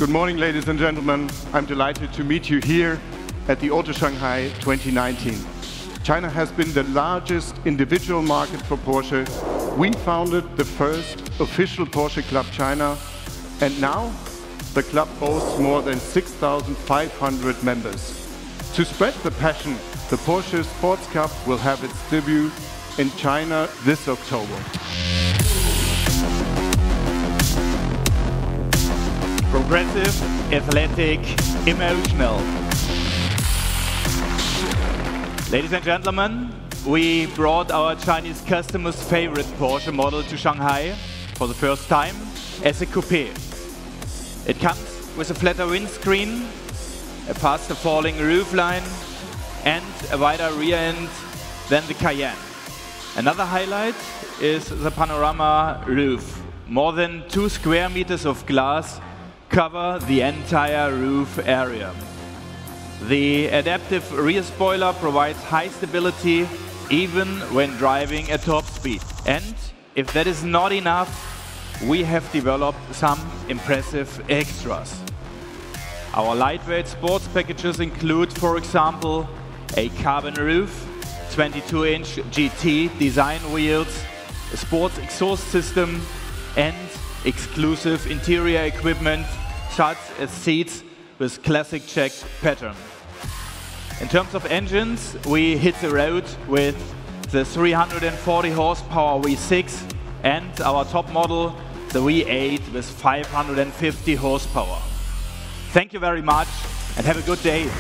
Good morning, ladies and gentlemen. I'm delighted to meet you here at the Auto Shanghai 2019. China has been the largest individual market for Porsche. We founded the first official Porsche Club China, and now the club boasts more than 6,500 members. To spread the passion, the Porsche Sports Cup will have its debut in China this October. Progressive, athletic, emotional. Ladies and gentlemen, we brought our Chinese customers' favorite Porsche model to Shanghai for the first time as a coupé. It comes with a flatter windscreen, a faster falling roofline, and a wider rear end than the Cayenne. Another highlight is the panorama roof. More than 2 square meters of glass cover the entire roof area. The adaptive rear spoiler provides high stability even when driving at top speed. And if that is not enough, we have developed some impressive extras. Our lightweight sports packages include, for example, a carbon roof, 22-inch GT design wheels, a sports exhaust system, and exclusive interior equipment such as seats with classic check pattern. In terms of engines, we hit the road with the 340 horsepower V6 and our top model, the V8 with 550 horsepower. Thank you very much and have a good day.